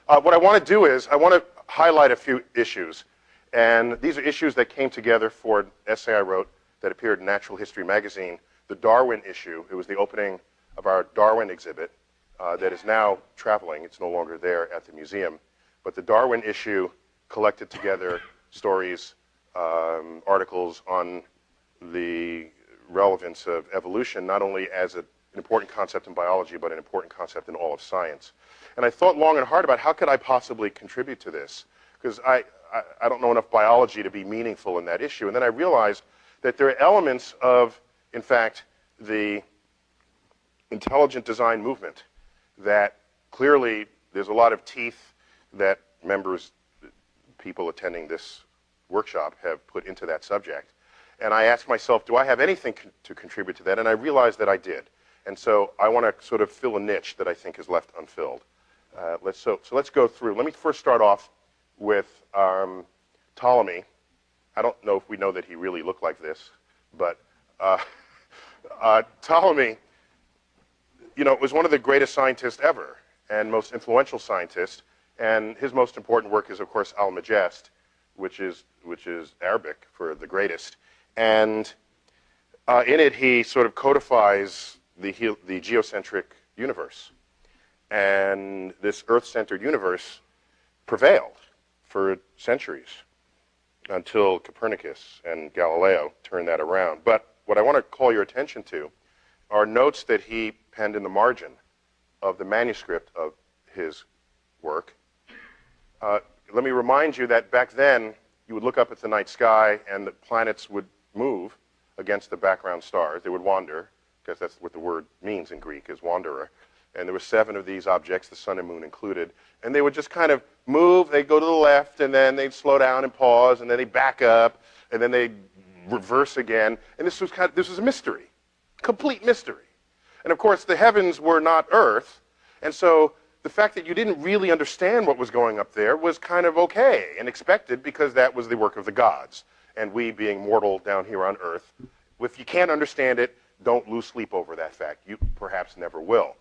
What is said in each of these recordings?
What I want to do is I want to highlight a few issues. And these are issues that came together for an essay I wrote that appeared in Natural History magazine, the Darwin issue. It was the opening of our Darwin exhibit that is now traveling. It's no longer there at the museum. But the Darwin issue collected together stories, articles on the relevance of evolution, not only as an important concept in biology, but an important concept in all of science. And I thought long and hard about how could I possibly contribute to this, because I don't know enough biology to be meaningful in that issue. And then I realized that there are elements of, in fact, the intelligent design movement that clearly there's a lot of teeth that members, people attending this workshop have put into that subject. And I asked myself, do I have anything to contribute to that? And I realized that I did. And so I want to sort of fill a niche that I think is left unfilled. So let's go through. Let me first start off with Ptolemy. I don't know if we know that he really looked like this, but Ptolemy, was one of the greatest scientists ever and most influential scientists. And his most important work is, of course, Almagest, which is Arabic for the greatest. And in it, he sort of codifies the geocentric universe. And this Earth-centered universe prevailed for centuries until Copernicus and Galileo turned that around. But what I want to call your attention to are notes that he penned in the margin of the manuscript of his work. Let me remind you that back then, you would look up at the night sky and the planets would move against the background stars. They would wander, because that's what the word means in Greek, is wanderer. And there were 7 of these objects, the sun and moon included. And they would just kind of move. They'd go to the left, and then they'd slow down and pause, and then they'd back up, and then they'd reverse again. And this was a mystery, complete mystery. And of course, the heavens were not Earth, and so the fact that you didn't really understand what was going up there was kind of okay and expected, because that was the work of the gods. And we, being mortal down here on Earth, if you can't understand it, don't lose sleep over that fact. You perhaps never will.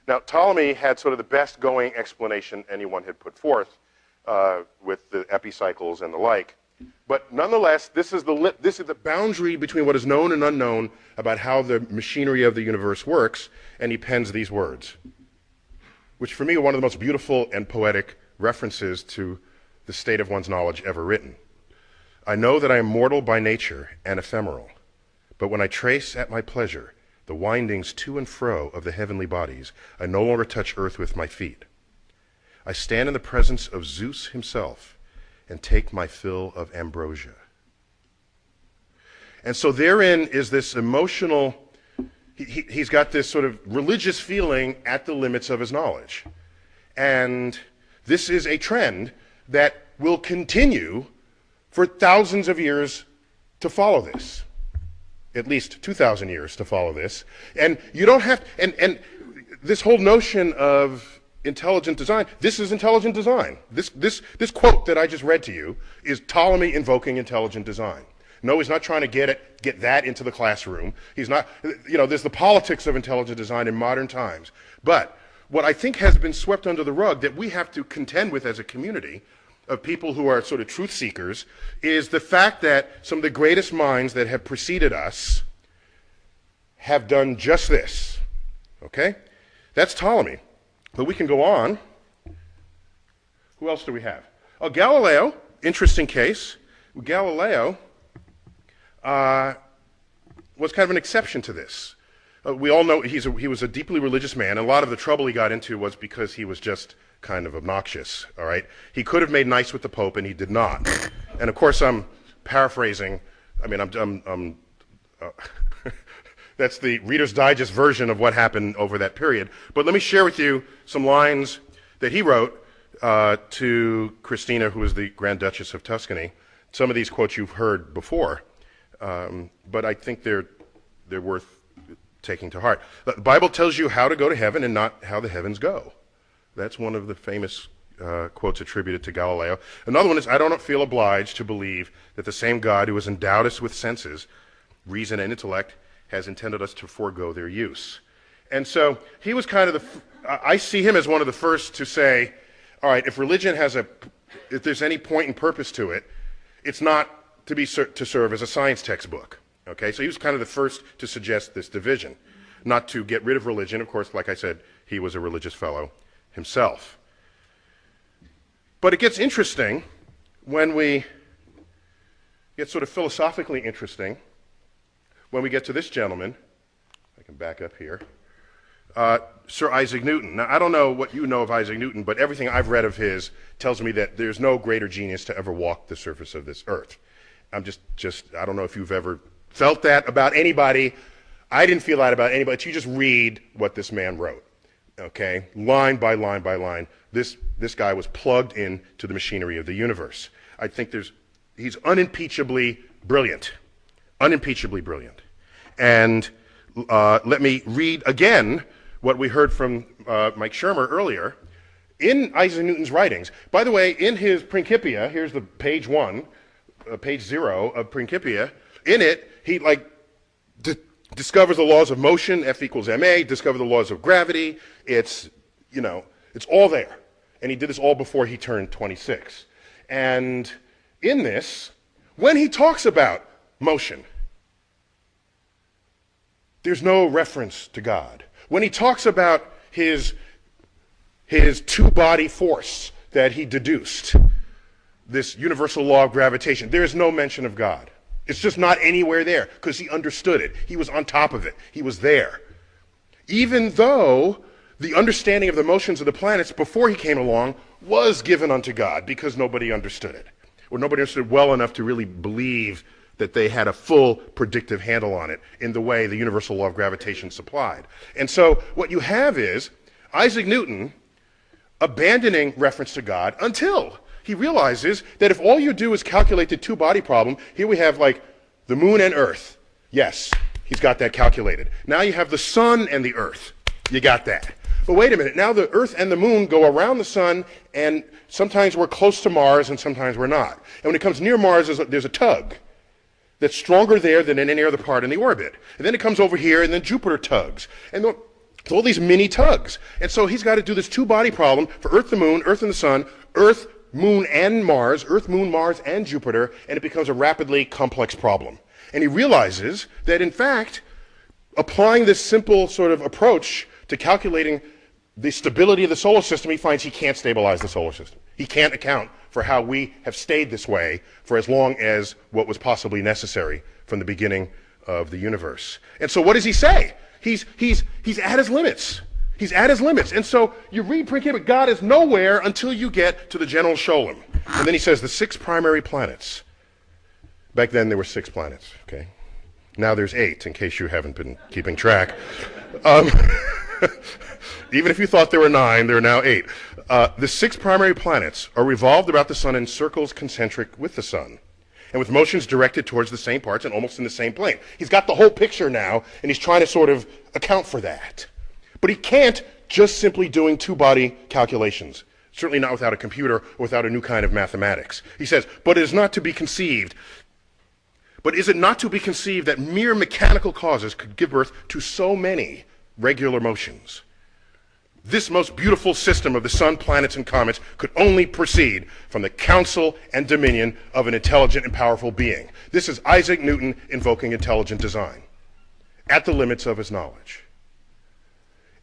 Now, Ptolemy had sort of the best going explanation anyone had put forth with the epicycles and the like. But nonetheless, this is the boundary between what is known and unknown about how the machinery of the universe works, and he pens these words, which for me are one of the most beautiful and poetic references to the state of one's knowledge ever written. I know that I am mortal by nature and ephemeral, but when I trace at my pleasure the windings to and fro of the heavenly bodies, I no longer touch earth with my feet. I stand in the presence of Zeus himself and take my fill of ambrosia. And so therein is this emotional, he's got this sort of religious feeling at the limits of his knowledge. And this is a trend that will continue for thousands of years to follow this. At least 2,000 years to follow this. And you don't have, and this whole notion of intelligent design, this is intelligent design. This quote that I just read to you is Ptolemy invoking intelligent design. No, he's not trying to get that into the classroom. He's not, there's the politics of intelligent design in modern times. But what I think has been swept under the rug that we have to contend with as a community of people who are sort of truth seekers is the fact that some of the greatest minds that have preceded us have done just this, okay? That's Ptolemy. But we can go on. Who else do we have? Oh, Galileo, interesting case. Galileo was kind of an exception to this. We all know he was a deeply religious man, and a lot of the trouble he got into was because he was just kind of obnoxious, all right? He could have made nice with the Pope, and he did not. And of course, I'm paraphrasing. I mean, that's the Reader's Digest version of what happened over that period. But let me share with you some lines that he wrote to Christina, who was the Grand Duchess of Tuscany. Some of these quotes you've heard before, but I think they're worth taking to heart. The Bible tells you how to go to heaven and not how the heavens go. That's one of the famous quotes attributed to Galileo. Another one is, I don't feel obliged to believe that the same God who has endowed us with senses, reason, and intellect has intended us to forego their use. And so he was kind of I see him as one of the first to say, all right, if religion has if there's any point and purpose to it, it's not to serve as a science textbook. Okay, so he was kind of the first to suggest this division, not to get rid of religion. Of course, like I said, he was a religious fellow himself. But it gets interesting when we get sort of philosophically interesting when we get to this gentleman. I can back up here. Sir Isaac Newton. Now, I don't know what you know of Isaac Newton, but everything I've read of his tells me that there's no greater genius to ever walk the surface of this earth. I'm just I don't know if you've ever felt that about anybody. I didn't feel that about anybody. You just read what this man wrote, okay? Line by line by line. This guy was plugged into the machinery of the universe. I think he's unimpeachably brilliant. Unimpeachably brilliant. And let me read again what we heard from Mike Shermer earlier. In Isaac Newton's writings, by the way, in his Principia, here's the page 1, page 0 of Principia, in it, he discovers the laws of motion, F equals ma, discovers the laws of gravity. It's all there. And he did this all before he turned 26. And in this, when he talks about motion, there's no reference to God. When he talks about his two-body force that he deduced, this universal law of gravitation, there is no mention of God. It's just not anywhere there because he understood it. He was on top of it. He was there. Even though the understanding of the motions of the planets before he came along was given unto God because nobody understood it, or nobody understood well enough to really believe that they had a full predictive handle on it in the way the universal law of gravitation supplied. And so what you have is Isaac Newton abandoning reference to God until he realizes that if all you do is calculate the two-body problem, here we have like the moon and earth. Yes, he's got that calculated. Now you have the sun and the earth. You got that. But wait a minute, now the earth and the moon go around the sun, and sometimes we're close to Mars and sometimes we're not. And when it comes near Mars, there's a tug that's stronger there than in any other part in the orbit. And then it comes over here, and then Jupiter tugs. And it's all these mini tugs. And so he's got to do this two-body problem for Earth, the moon, Earth and the sun, Earth, moon, and Mars, Earth, moon, Mars, and Jupiter, and it becomes a rapidly complex problem. And he realizes that, in fact, applying this simple sort of approach to calculating the stability of the solar system, he finds he can't stabilize the solar system. He can't account for how we have stayed this way for as long as what was possibly necessary from the beginning of the universe. And so what does he say? He's at his limits. He's at his limits. And so you read Principia, God is nowhere until you get to the general Sholem. And then he says the 6 primary planets. Back then there were 6 planets, okay? Now there's 8, in case you haven't been keeping track. Even if you thought there were 9, there are now 8. The 6 primary planets are revolved about the sun in circles concentric with the sun, and with motions directed towards the same parts and almost in the same plane. He's got the whole picture now, and he's trying to sort of account for that. But he can't just simply doing two-body calculations, certainly not without a computer or without a new kind of mathematics. He says, but it is not to be conceived. But is it not to be conceived that mere mechanical causes could give birth to so many regular motions? This most beautiful system of the sun, planets, and comets could only proceed from the counsel and dominion of an intelligent and powerful being. This is Isaac Newton invoking intelligent design at the limits of his knowledge.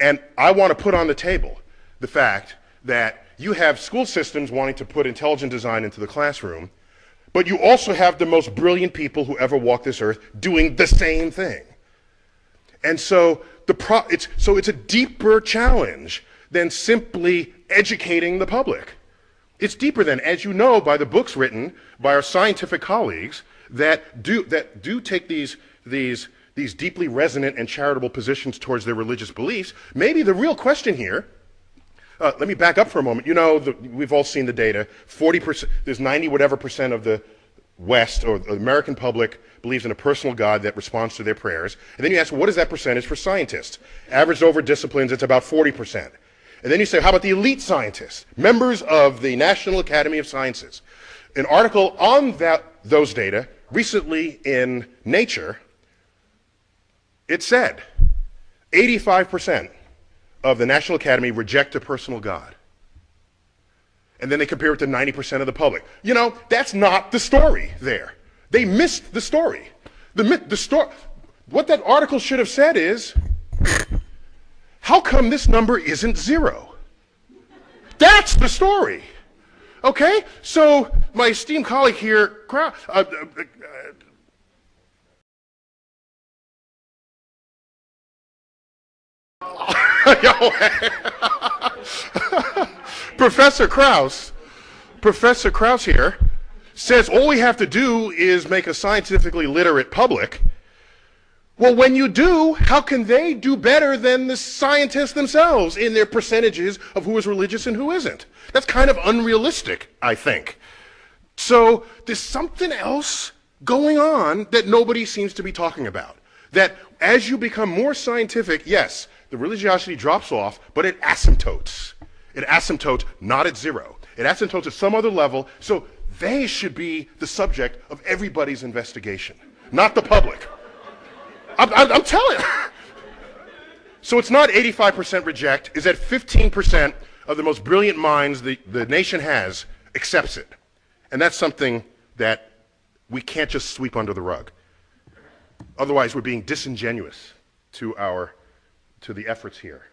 And I want to put on the table the fact that you have school systems wanting to put intelligent design into the classroom, but you also have the most brilliant people who ever walked this earth doing the same thing. And so it's a deeper challenge than simply educating the public. It's deeper than, as you know, by the books written by our scientific colleagues that do take these deeply resonant and charitable positions towards their religious beliefs. Maybe the real question here, let me back up for a moment. You know, we've all seen the data. 40%, there's 90 whatever percent of the West or the American public believes in a personal God that responds to their prayers. And then you ask, well, what is that percentage for scientists? Averaged over disciplines, it's about 40%. And then you say, how about the elite scientists, members of the National Academy of Sciences? An article on those data recently in Nature, it said 85% of the National Academy reject a personal God. And then they compare it to 90% of the public. You know, that's not the story there. They missed the story. What that article should have said is, how come this number isn't 0? That's the story. Okay? So my esteemed colleague here, Professor Krauss here says all we have to do is make a scientifically literate public. Well, when you do, how can they do better than the scientists themselves in their percentages of who is religious and who isn't? That's kind of unrealistic, I think. So there's something else going on that nobody seems to be talking about. That as you become more scientific, yes, the religiosity drops off, but it asymptotes. It asymptotes not at 0. It asymptotes at some other level, so they should be the subject of everybody's investigation, not the public. I'm telling you. So it's not 85% reject, it's that 15% of the most brilliant minds the nation has accepts it. And that's something that we can't just sweep under the rug. Otherwise, we're being disingenuous to the efforts here.